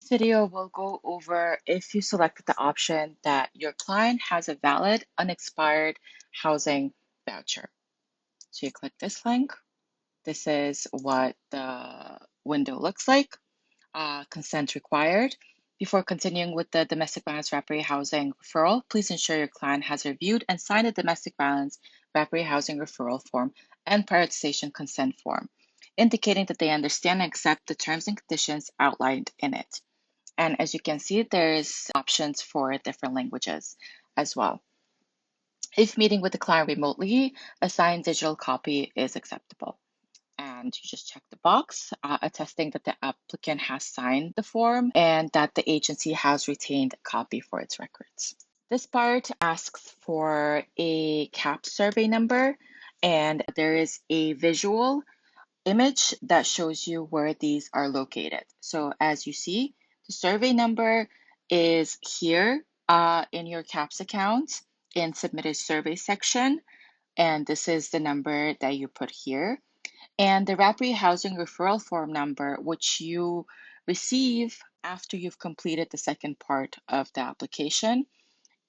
Video will go over if you selected the option that your client has a valid, unexpired housing voucher. So you click this link. This is what the window looks like. Consent required. Before continuing with the domestic violence rapid housing referral, please ensure your client has reviewed and signed the domestic violence rapid housing referral form and prioritization consent form, indicating that they understand and accept the terms and conditions outlined in it. And as you can see, there's options for different languages as well. If meeting with the client remotely, a signed digital copy is acceptable. And you just check the box attesting that the applicant has signed the form and that the agency has retained a copy for its records. This part asks for a CAP survey number, and there is a visual image that shows you where these are located. So as you see, the survey number is here in your CAPS account in submitted survey section. And this is the number that you put here. And the Rapid Housing Referral Form number, which you receive after you've completed the second part of the application,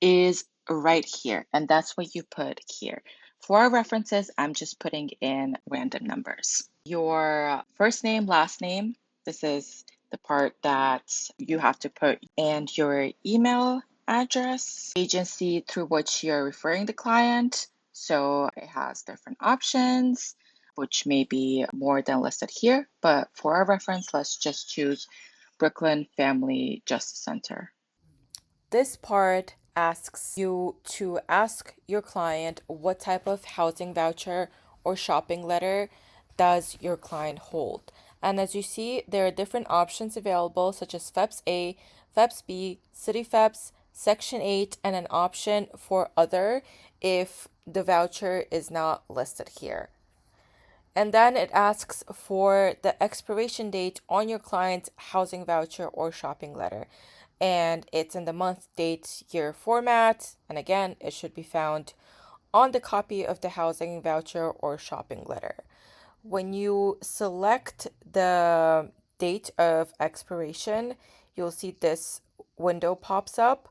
is right here. And that's what you put here. For our references, I'm just putting in random numbers. Your first name, last name, this is the part that you have to put, and your email address, agency through which you're referring the client. So it has different options, which may be more than listed here. But for our reference, let's just choose Brooklyn Family Justice Center. This part asks you to ask your client what type of housing voucher or shopping letter does your client hold. And as you see, there are different options available, such as FEPS A, FEPS B, City FEPS, Section 8, and an option for other if the voucher is not listed here. And then it asks for the expiration date on your client's housing voucher or shopping letter. And it's in the month, date, year format. And again, it should be found on the copy of the housing voucher or shopping letter. When you select the date of expiration, you'll see this window pops up.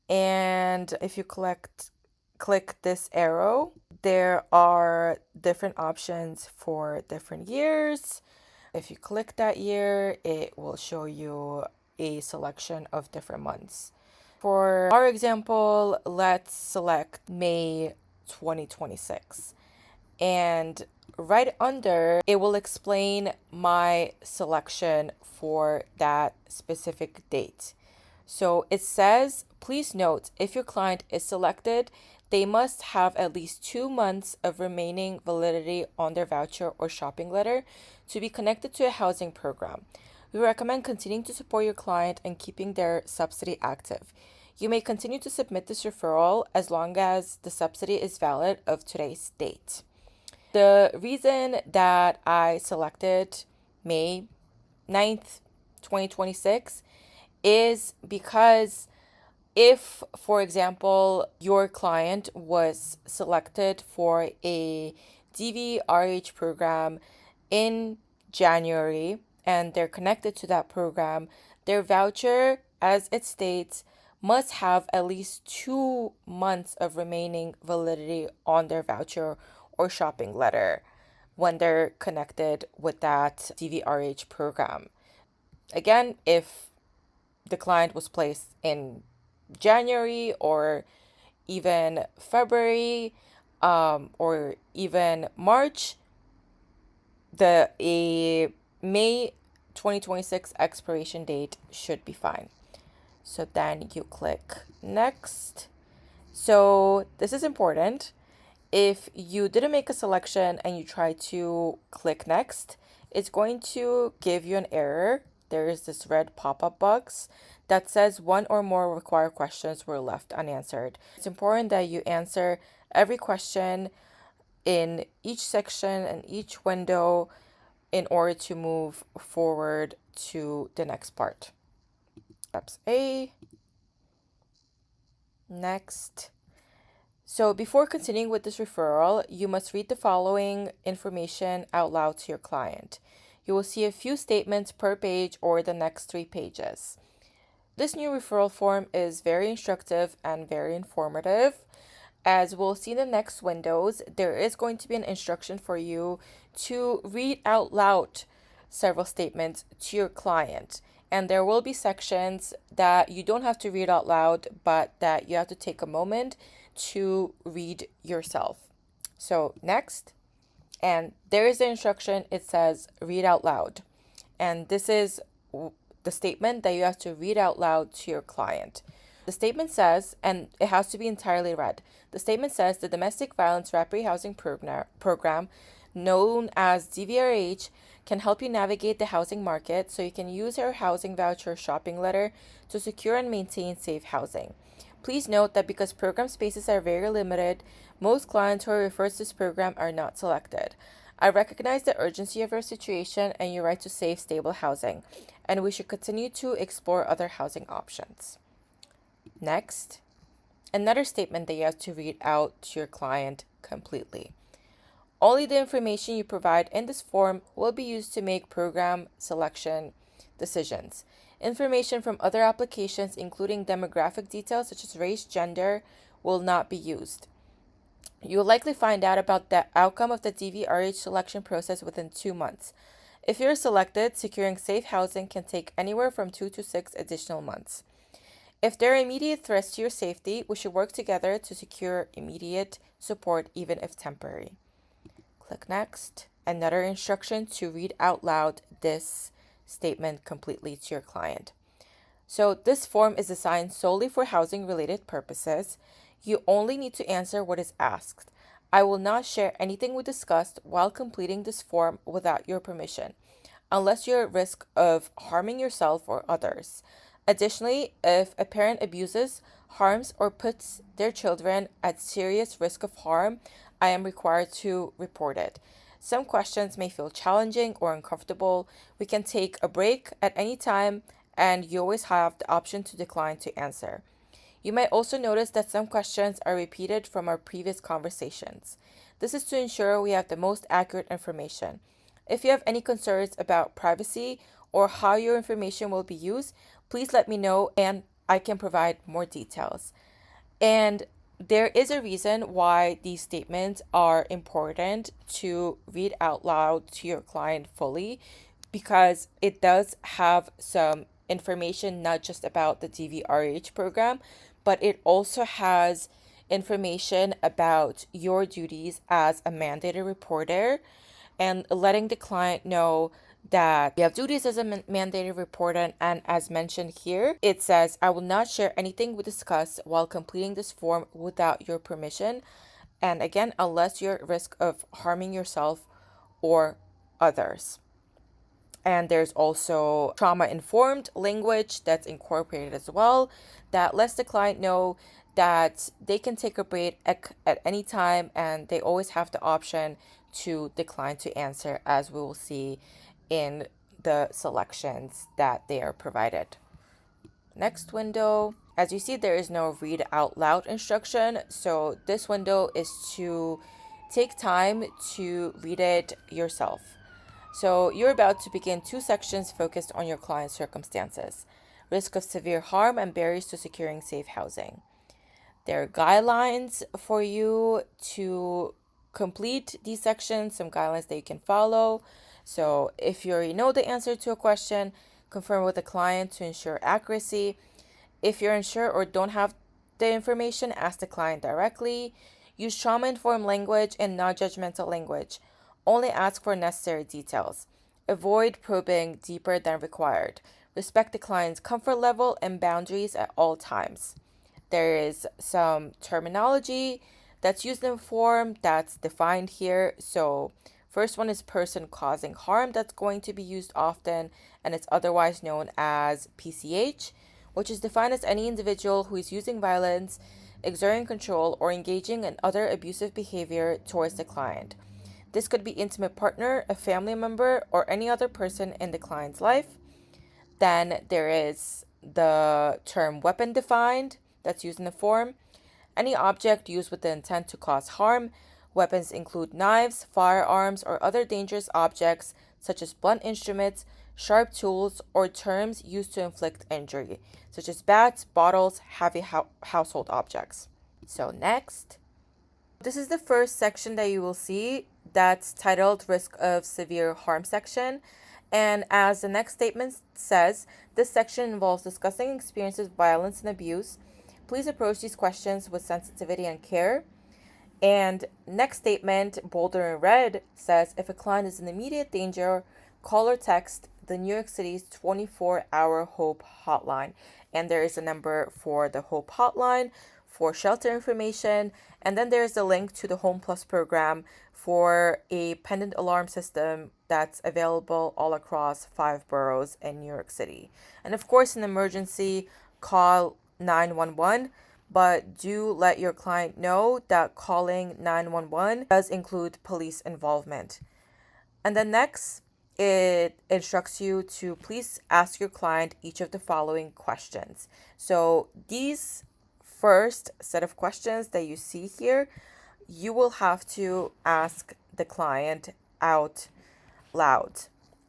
And if you click this arrow, there are different options for different years. If you click that year, it will show you a selection of different months. For our example, let's select May 2026. And right under, it will explain my selection for that specific date. So it says, please note, if your client is selected, they must have at least 2 months of remaining validity on their voucher or shopping letter to be connected to a housing program. We recommend continuing to support your client and keeping their subsidy active. You may continue to submit this referral as long as the subsidy is valid of today's date. The reason that I selected May 9th, 2026 is because if, for example, your client was selected for a DVRH program in January and they're connected to that program, their voucher, as it states, must have at least 2 months of remaining validity on their voucher or shopping letter when they're connected with that DVRH program. Again, if the client was placed in January or even February or even March, a May 2026 expiration date should be fine. So then you click next. So this is important. If you didn't make a selection and you try to click next, it's going to give you an error. There is this red pop-up box that says one or more required questions were left unanswered. It's important that you answer every question in each section and each window in order to move forward to the next part. Steps A. Next. So before continuing with this referral, you must read the following information out loud to your client. You will see a few statements per page or the next 3 pages. This new referral form is very instructive and very informative. As we'll see in the next windows, there is going to be an instruction for you to read out loud several statements to your client. And there will be sections that you don't have to read out loud, but that you have to take a moment to read yourself. So, next, and there is the instruction, it says read out loud. And this is the statement that you have to read out loud to your client. The statement says, and it has to be entirely read. The statement says the Domestic Violence Rapid Housing Program, known as DVRH, can help you navigate the housing market so you can use your housing voucher shopping letter to secure and maintain safe housing. Please note that because program spaces are very limited, most clients who are referred to this program are not selected. I recognize the urgency of your situation and your right to safe, stable housing, and we should continue to explore other housing options. Next, another statement that you have to read out to your client completely. Only the information you provide in this form will be used to make program selection decisions. Information from other applications, including demographic details such as race, gender, will not be used. You will likely find out about the outcome of the DVRH selection process within 2 months. If you're selected, securing safe housing can take anywhere from 2 to 6 additional months. If there are immediate threats to your safety, we should work together to secure immediate support, even if temporary. Click next. Another instruction to read out loud this statement completely to your client. So this form is designed solely for housing related purposes. You only need to answer what is asked. I will not share anything we discussed while completing this form without your permission, unless you're at risk of harming yourself or others. Additionally, if a parent abuses, harms, or puts their children at serious risk of harm, I am required to report it. Some questions may feel challenging or uncomfortable. We can take a break at any time, and you always have the option to decline to answer. You might also notice that some questions are repeated from our previous conversations. This is to ensure we have the most accurate information. If you have any concerns about privacy or how your information will be used, please let me know and I can provide more details. And there is a reason why these statements are important to read out loud to your client fully, because it does have some information not just about the DVRH program, but it also has information about your duties as a mandated reporter and letting the client know that you have duties as a mandated reporter. And as mentioned here, it says, I will not share anything we discuss while completing this form without your permission. And again, unless you're at risk of harming yourself or others. And there's also trauma informed language that's incorporated as well that lets the client know that they can take a break at any time and they always have the option to decline to answer, as we will see in the selections that they are provided. Next window, as you see, there is no read out loud instruction. So this window is to take time to read it yourself. So you're about to begin 2 sections focused on your client's circumstances, risk of severe harm and barriers to securing safe housing. There are guidelines for you to complete these sections, some guidelines that you can follow. So if you already know the answer to a question, confirm with the client to ensure accuracy. If you're unsure or don't have the information, ask the client directly. Use trauma-informed language and non-judgmental language. Only ask for necessary details. Avoid probing deeper than required. Respect the client's comfort level and boundaries at all times. There is some terminology that's used in the form that's defined here. So first one is person causing harm. That's going to be used often, and it's otherwise known as PCH, which is defined as any individual who is using violence, exerting control, or engaging in other abusive behavior towards the client. This could be intimate partner, a family member, or any other person in the client's life. Then there is the term weapon defined that's used in the form. Any object used with the intent to cause harm. Weapons include knives, firearms, or other dangerous objects such as blunt instruments, sharp tools, or terms used to inflict injury, such as bats, bottles, heavy household objects. So, next, this is the first section that you will see that's titled Risk of Severe Harm section. And as the next statement says, this section involves discussing experiences of violence and abuse. Please approach these questions with sensitivity and care. And next statement, bolder in red, says if a client is in immediate danger, call or text the New York City's 24-hour HOPE hotline. And there is a number for the HOPE hotline for shelter information. And then there's a link to the Home Plus program for a pendant alarm system that's available all across 5 boroughs in New York City. And of course, in emergency, call 911, but do let your client know that calling 911 does include police involvement. And then next, it instructs you to please ask your client each of the following questions. So these first set of questions that you see here, you will have to ask the client out loud.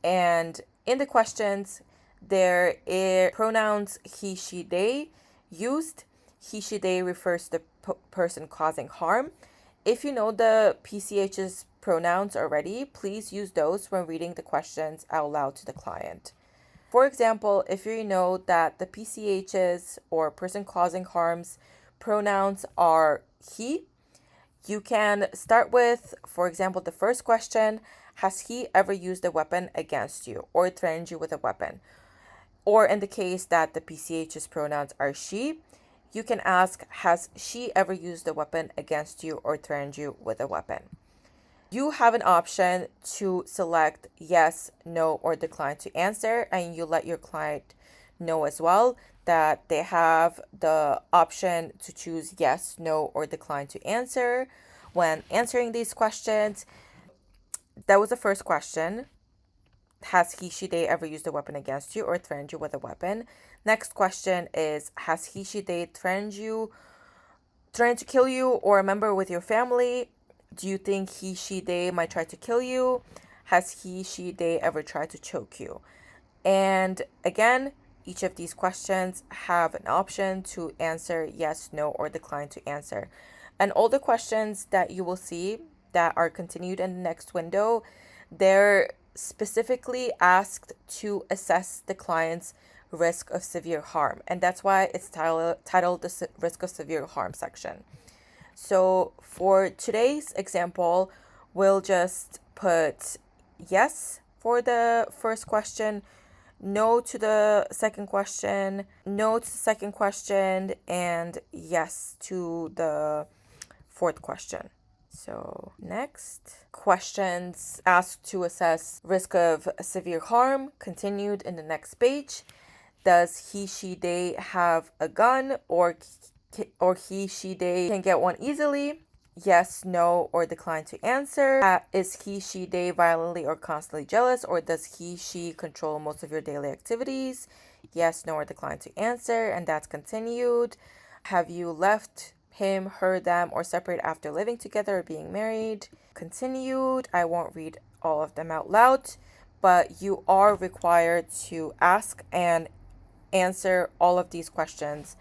And in the questions, there are pronouns he, she, they used. He, she, they refers to the person causing harm. If you know the PCH's pronouns already, please use those when reading the questions out loud to the client. For example, if you know that the PCH's or person causing harm's pronouns are he, you can start with, for example, the first question: has he ever used a weapon against you or threatened you with a weapon? Or in the case that the PCH's pronouns are she, you can ask, has she ever used a weapon against you or threatened you with a weapon? You have an option to select yes, no, or decline to answer, and you let your client know as well that they have the option to choose yes, no, or decline to answer when answering these questions. That was the first question. Has he, she, they ever used a weapon against you or threatened you with a weapon? Next question is, has he, she, they threatened to kill you or a member with your family? Do you think he, she, they might try to kill you? Has he, she, they ever tried to choke you? And again, each of these questions have an option to answer yes, no, or decline to answer. And all the questions that you will see that are continued in the next window, they're specifically asked to assess the client's risk of severe harm. And that's why it's titled the risk of severe harm section. So for today's example, we'll just put yes for the first question, no to the second question, no to the second question, and yes to the fourth question. So next, questions asked to assess risk of severe harm, continued in the next page. Does he, she, they have a gun, or he, she, they can get one easily? Yes, no, or decline to answer. Is he, she, they violently or constantly jealous, or does he, she control most of your daily activities? Yes, no, or decline to answer, and that's continued. Have you left him, her, them, or separate after living together or being married? Continued. I won't read all of them out loud, but you are required to ask and answer all of these questions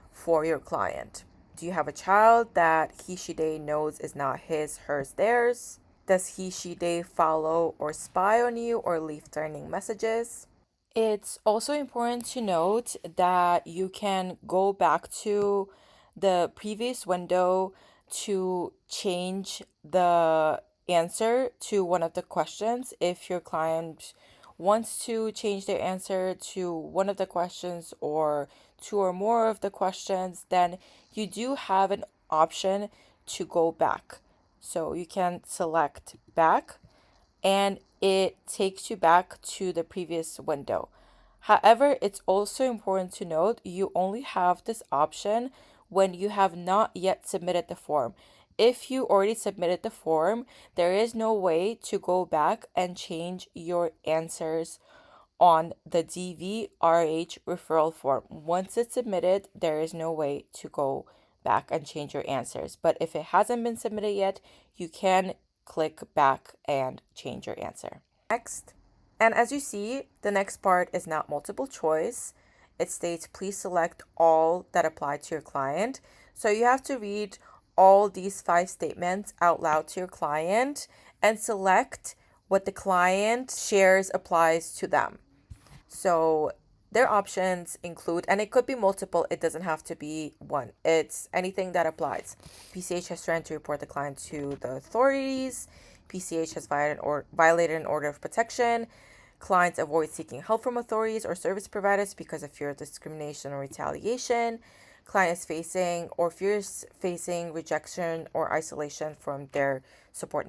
for your client. Do you have a child that he, she, they knows is not his, hers, theirs? Does he, she, they follow or spy on you or leave threatening messages? It's also important to note that you can go back to the previous window to change the answer to one of the questions. If your client wants to change their answer to one of the questions or two or more of the questions, then you do have an option to go back. So you can select back and it takes you back to the previous window. However, it's also important to note you only have this option when you have not yet submitted the form. If you already submitted the form, there is no way to go back and change your answers on the DVRH referral form. Once it's submitted, there is no way to go back and change your answers. But if it hasn't been submitted yet, you can click back and change your answer. Next, And as you see, the next part is not multiple choice. It states, please select all that apply to your client. So you have to read all these 5 statements out loud to your client and select what the client shares applies to them. So their options include, and it could be multiple, it doesn't have to be one. It's anything that applies. PCH has threatened to report the client to the authorities. PCH has violated an order of protection. Clients avoid seeking help from authorities or service providers because of fear of discrimination or retaliation. Client is facing or fears facing rejection or isolation from their support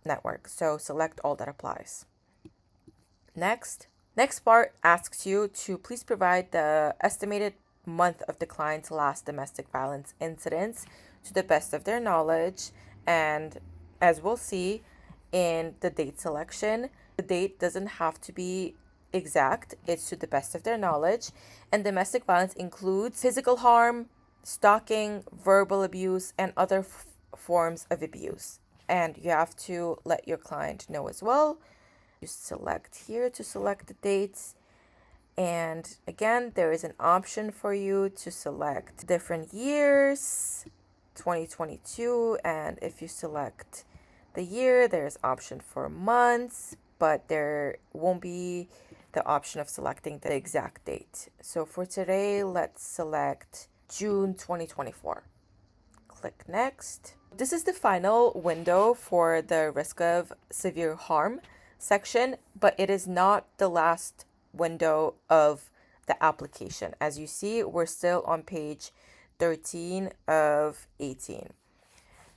network. So select all that applies. Next part asks you to please provide the estimated month of the client's last domestic violence incidents to the best of their knowledge. And as we'll see in the date selection, the date doesn't have to be exact, it's to the best of their knowledge. And domestic violence includes physical harm, stalking, verbal abuse, and other forms of abuse. And you have to let your client know as well. You select here to select the dates, and again there is an option for you to select different years, 2022, and if you select the year there's option for months, but there won't be the option of selecting the exact date. So for today, let's select June 2024. Click next. This is the final window for the risk of severe harm section, but it is not the last window of the application. As you see, we're still on page 13 of 18.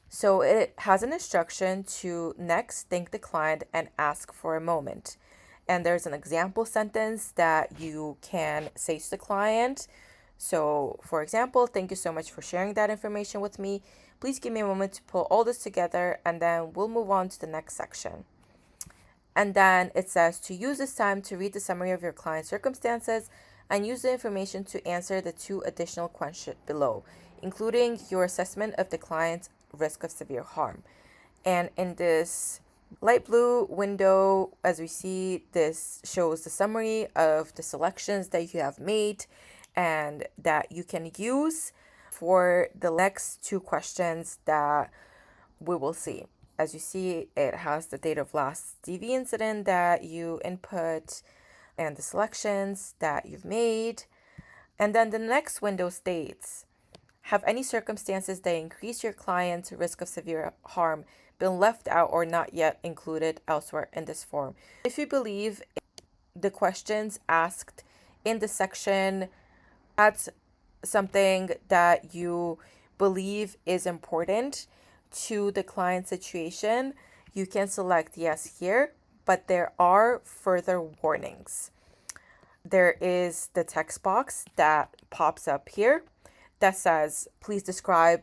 So it has an instruction to next thank the client and ask for a moment. And there's an example sentence that you can say to the client. So, for example, thank you so much for sharing that information with me. Please give me a moment to pull all this together, and then we'll move on to the next section. And then it says to use this time to read the summary of your client's circumstances and use the information to answer the 2 additional questions below, including your assessment of the client's risk of severe harm. And in this light blue window, as we see, this shows the summary of the selections that you have made and that you can use for the next 2 questions that we will see. As you see, it has the date of last DV incident that you input and the selections that you've made. And then the next window states, have any circumstances that increase your client's risk of severe harm been left out or not yet included elsewhere in this form? If you believe the questions asked in the section, that's something that you believe is important to the client situation, you can select yes here, but there are further warnings. There is the text box that pops up here that says, please describe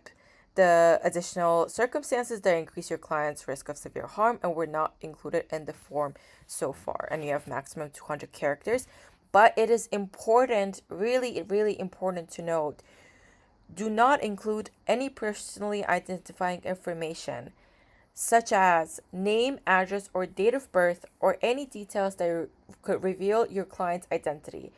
the additional circumstances that increase your client's risk of severe harm and were not included in the form so far. And you have maximum 200 characters. But it is important, really, really important to note, do not include any personally identifying information, such as name, address, or date of birth, or any details that could reveal your client's identity.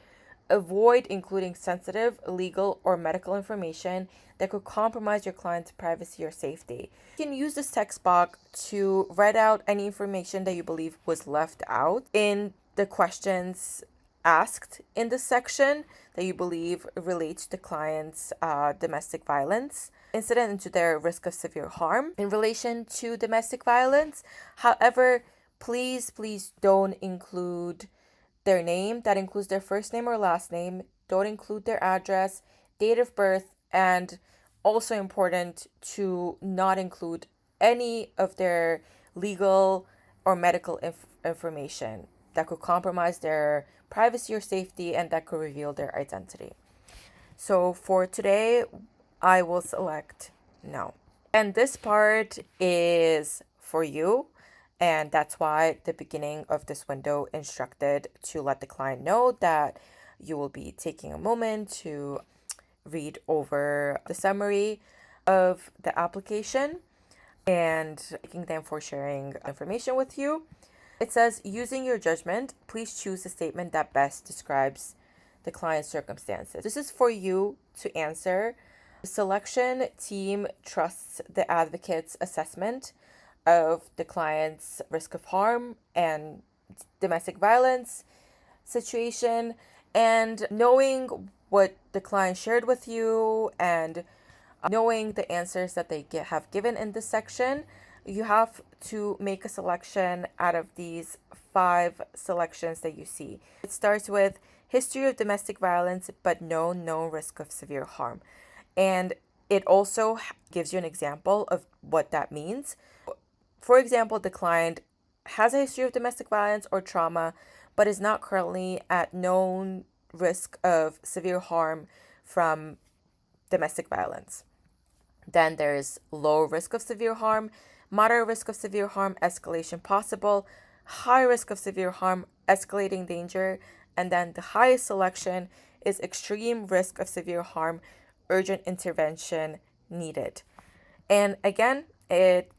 Avoid including sensitive, legal, or medical information that could compromise your client's privacy or safety. You can use this text box to write out any information that you believe was left out in the questions asked in this section that you believe relates to clients' domestic violence incident and to their risk of severe harm in relation to domestic violence. However, please don't include their name. That includes their first name or last name. Don't include their address, date of birth, and also important to not include any of their legal or medical information that could compromise their privacy or safety and that could reveal their identity. So for today, I will select no. And this part is for you. And that's why the beginning of this window instructed to let the client know that you will be taking a moment to read over the summary of the application and thanking them for sharing information with you. It says, using your judgment, please choose the statement that best describes the client's circumstances. This is for you to answer. The selection team trusts the advocate's assessment of the client's risk of harm and domestic violence situation, and knowing what the client shared with you and knowing the answers that they have given in this section, you have to make a selection out of these 5 selections that you see. It starts with history of domestic violence, but no known risk of severe harm. And it also gives you an example of what that means. For example, the client has a history of domestic violence or trauma, but is not currently at known risk of severe harm from domestic violence. Then there's low risk of severe harm, moderate risk of severe harm, escalation possible, high risk of severe harm, escalating danger, and then the highest selection is extreme risk of severe harm, urgent intervention needed. And again, it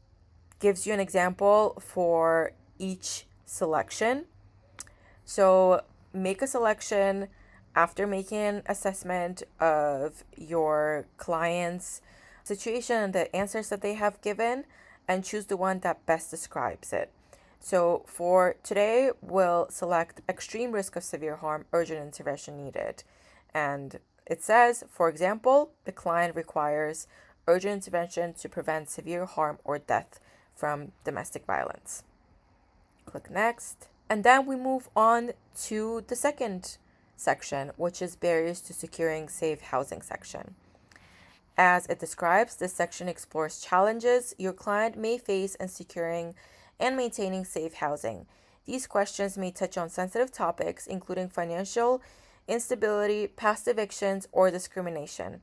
gives you an example for each selection. So make a selection after making an assessment of your client's situation and the answers that they have given, and choose the one that best describes it. So for today, we'll select extreme risk of severe harm, urgent intervention needed. And it says, for example, the client requires urgent intervention to prevent severe harm or death from domestic violence. Click next. And then we move on to the second section, which is barriers to securing safe housing section. As it describes, this section explores challenges your client may face in securing and maintaining safe housing. These questions may touch on sensitive topics, including financial instability, past evictions, or discrimination.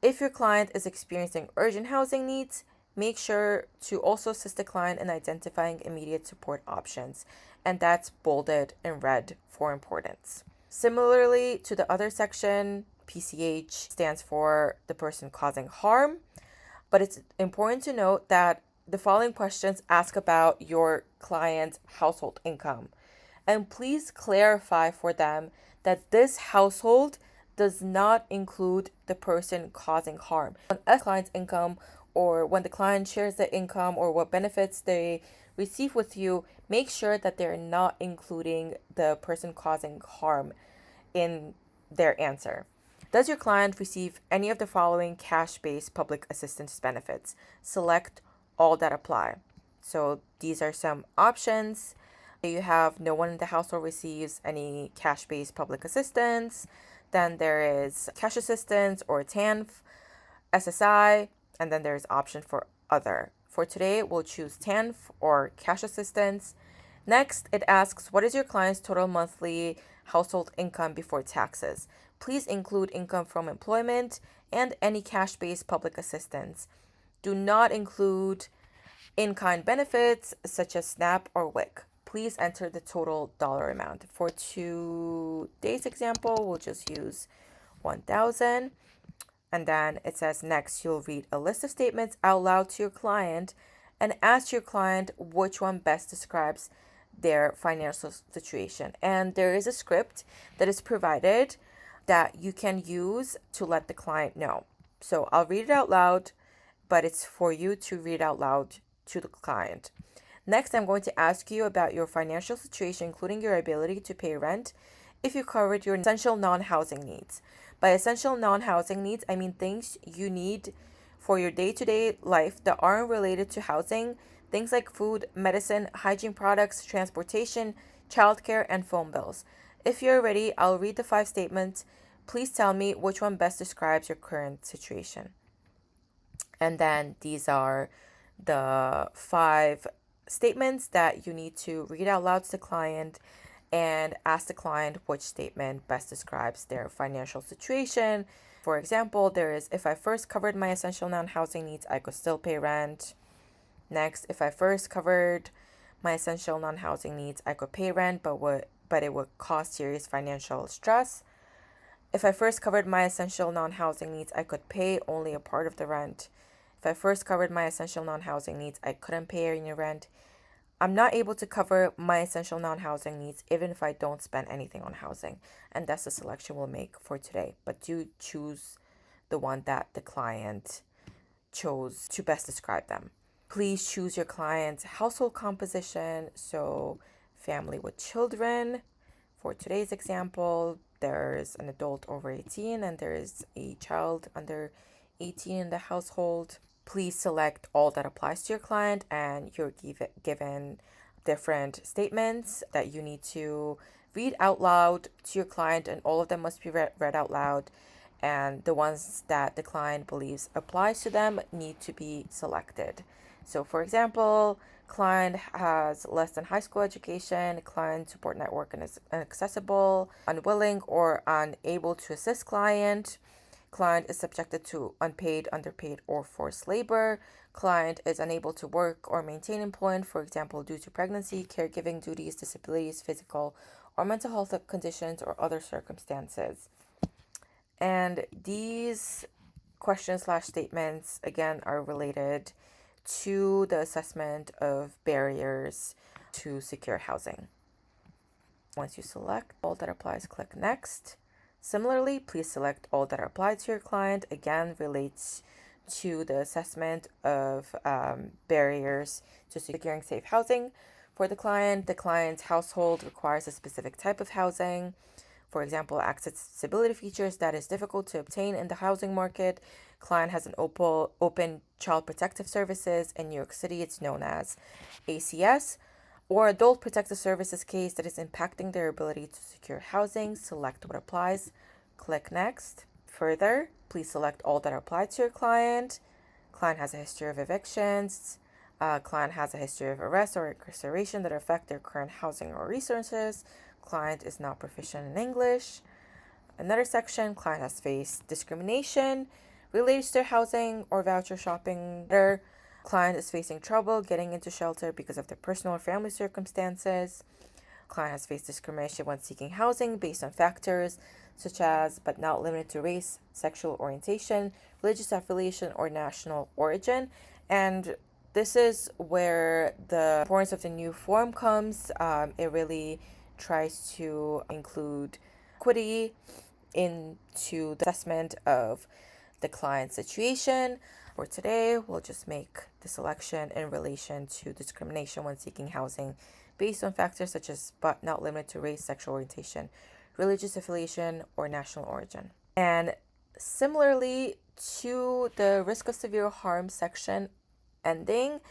If your client is experiencing urgent housing needs, make sure to also assist the client in identifying immediate support options, and that's bolded in red for importance. Similarly to the other section, PCH stands for the person causing harm, but it's important to note that the following questions ask about your client's household income. And please clarify for them that this household does not include the person causing harm. When a client's income, or when the client shares the income or what benefits they receive with you, make sure that they're not including the person causing harm in their answer. Does your client receive any of the following cash-based public assistance benefits? Select all that apply. So these are some options. You have no one in the household receives any cash-based public assistance. Then there is cash assistance or TANF, SSI, and then there's option for other. For today, we'll choose TANF or cash assistance. Next, it asks, what is your client's total monthly household income before taxes? Please include income from employment and any cash-based public assistance. Do not include in-kind benefits such as SNAP or WIC. Please enter the total dollar amount. For today's example, we'll just use 1,000. And then it says next, you'll read a list of statements out loud to your client and ask your client which one best describes their financial situation. And there is a script that is provided that you can use to let the client know. So I'll read it out loud, but it's for you to read out loud to the client. Next, I'm going to ask you about your financial situation, including your ability to pay rent, if you covered your essential non-housing needs. By essential non-housing needs, I mean things you need for your day-to-day life that aren't related to housing, things like food, medicine, hygiene products, transportation, childcare, and phone bills. If you're ready, I'll read the 5 statements. Please tell me which one best describes your current situation. And then these are the 5 statements that you need to read out loud to the client and ask the client which statement best describes their financial situation. For example, there is, if I first covered my essential non-housing needs, I could still pay rent. Next, if I first covered my essential non-housing needs, I could pay rent, but it would cause serious financial stress. If I first covered my essential non-housing needs, I could pay only a part of the rent. If I first covered my essential non-housing needs, I couldn't pay any rent. I'm not able to cover my essential non-housing needs even if I don't spend anything on housing. And that's the selection we'll make for today. But do choose the one that the client chose to best describe them. Please choose your client's household composition. So, family with children. For today's example, there's an adult over 18 and there's a child under 18 in the household. Please select all that applies to your client, and you're given different statements that you need to read out loud to your client, and all of them must be read out loud. And the ones that the client believes applies to them need to be selected. So, for example, client has less than high school education, client support network and is inaccessible, unwilling or unable to assist client. Client is subjected to unpaid, underpaid, or forced labor. Client is unable to work or maintain employment, for example, due to pregnancy, caregiving duties, disabilities, physical or mental health conditions, or other circumstances. And these questions slash statements again are related to the assessment of barriers to secure housing. Once you select all that applies, click next. Similarly, please select all that apply to your client. Again, relates to the assessment of barriers to securing safe housing for the client. The client's household requires a specific type of housing. For example, accessibility features that is difficult to obtain in the housing market. Client has an open child protective services. In New York City, it's known as ACS, or adult protective services case that is impacting their ability to secure housing. Select what applies. Click next. Further, please select all that apply to your client. Client has a history of evictions. Client has a history of arrest or incarceration that affect their current housing or resources. Client is not proficient in English. Another section, client has faced discrimination related to their housing or voucher shopping. Client is facing trouble getting into shelter because of their personal or family circumstances. Client has faced discrimination when seeking housing based on factors such as, but not limited to, race, sexual orientation, religious affiliation, or national origin. And this is where the importance of the new form comes. It really tries to include equity into the assessment of the client's situation. For today, we'll just make the selection in relation to discrimination when seeking housing based on factors such as, but not limited to, race, sexual orientation, religious affiliation, or national origin. And similarly to the risk of severe harm section ending,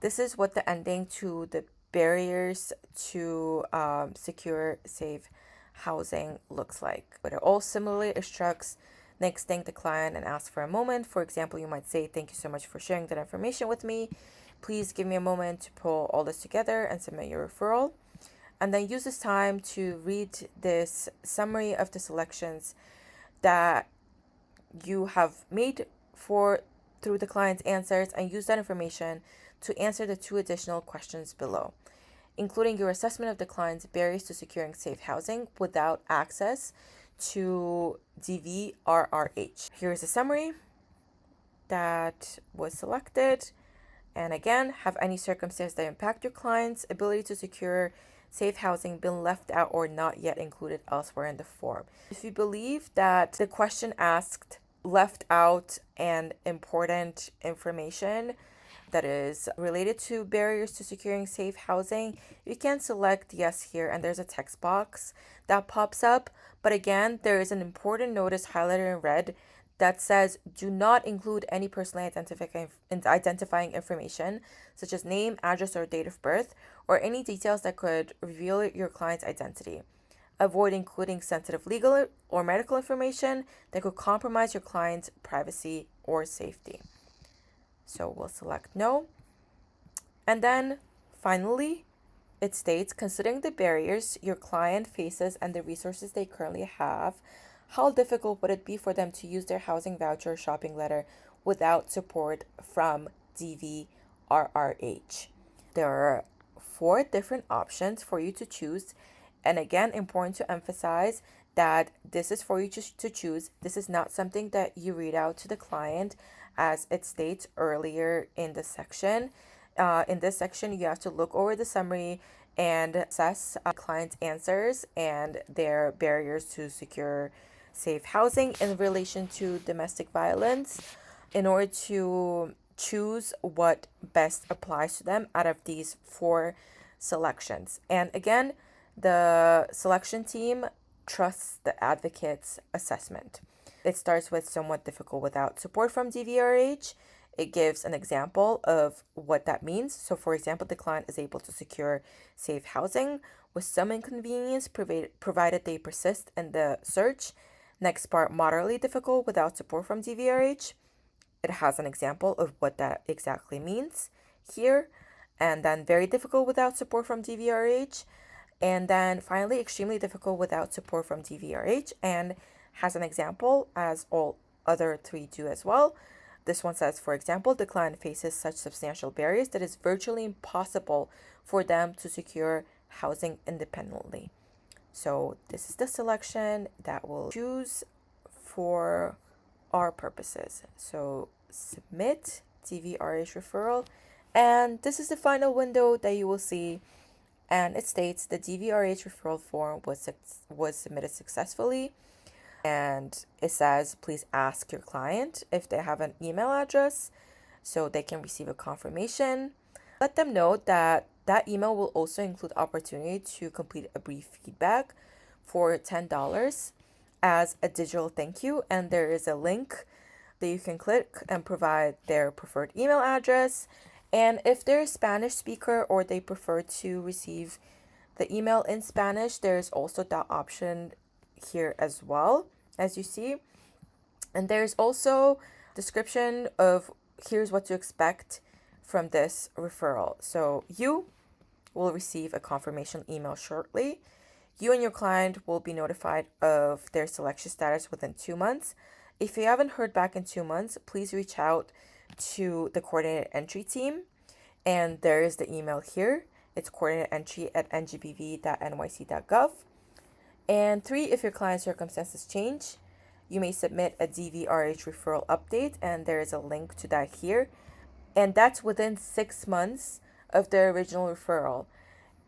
this is what the ending to the barriers to secure, safe housing looks like. But it all similarly instructs next, thank the client and ask for a moment. For example, you might say, thank you so much for sharing that information with me. Please give me a moment to pull all this together and submit your referral. And then use this time to read this summary of the selections that you have made for through the client's answers, and use that information to answer the two additional questions below, including your assessment of the client's barriers to securing safe housing without access to DVRRH. Here's a summary that was selected. And again, have any circumstance that impact your client's ability to secure safe housing been left out or not yet included elsewhere in the form? If you believe that the question asked left out and important information that is related to barriers to securing safe housing, you can select yes here, and there's a text box that pops up. But again, there is an important notice highlighted in red that says do not include any personally identifying information such as name, address, or date of birth, or any details that could reveal your client's identity. Avoid including sensitive legal or medical information that could compromise your client's privacy or safety. So we'll select no. And then finally, it states, considering the barriers your client faces and the resources they currently have, how difficult would it be for them to use their housing voucher or shopping letter without support from DVRRH? There are 4 different options for you to choose. And again, important to emphasize that this is for you to choose. This is not something that you read out to the client, as it states earlier in the section. In this section, you have to look over the summary and assess clients' answers and their barriers to secure safe housing in relation to domestic violence in order to choose what best applies to them out of these four selections. And again, the selection team trusts the advocate's assessment. It starts with somewhat difficult without support from DVRH. It gives an example of what that means. So, for example, the client is able to secure safe housing with some inconvenience provided they persist in the search. Next part, moderately difficult without support from DVRH. It has an example of what that exactly means here. And then very difficult without support from DVRH. And then finally, extremely difficult without support from DVRH, and has an example, as all other three do as well. This one says, for example, the client faces such substantial barriers that it's virtually impossible for them to secure housing independently. So this is the selection that we'll choose for our purposes. So submit DVRH referral, and this is the final window that you will see, and it states the DVRH referral form was submitted successfully, and it says please ask your client if they have an email address so they can receive a confirmation. Let them know that that email will also include opportunity to complete a brief feedback for $10 as a digital thank you, and there is a link that you can click and provide their preferred email address. And if they're a Spanish speaker or they prefer to receive the email in Spanish, there's also that option here as well, as you see. And there's also description of here's what to expect from this referral. So you will receive a confirmation email shortly. You and your client will be notified of their selection status within 2 months. If you haven't heard back in 2 months, please reach out to the coordinated entry team. And there is the email here. It's coordinated entry at ngbv.nyc.gov. And 3, if your client's circumstances change, you may submit a DVRH referral update, and there is a link to that here. And that's within 6 months of the original referral.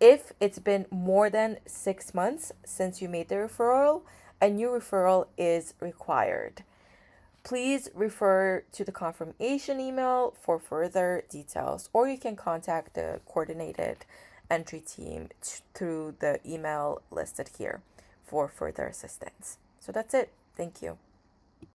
If it's been more than 6 months since you made the referral, a new referral is required. Please refer to the confirmation email for further details, or you can contact the coordinated entry team through the email listed here for further assistance. So that's it. Thank you.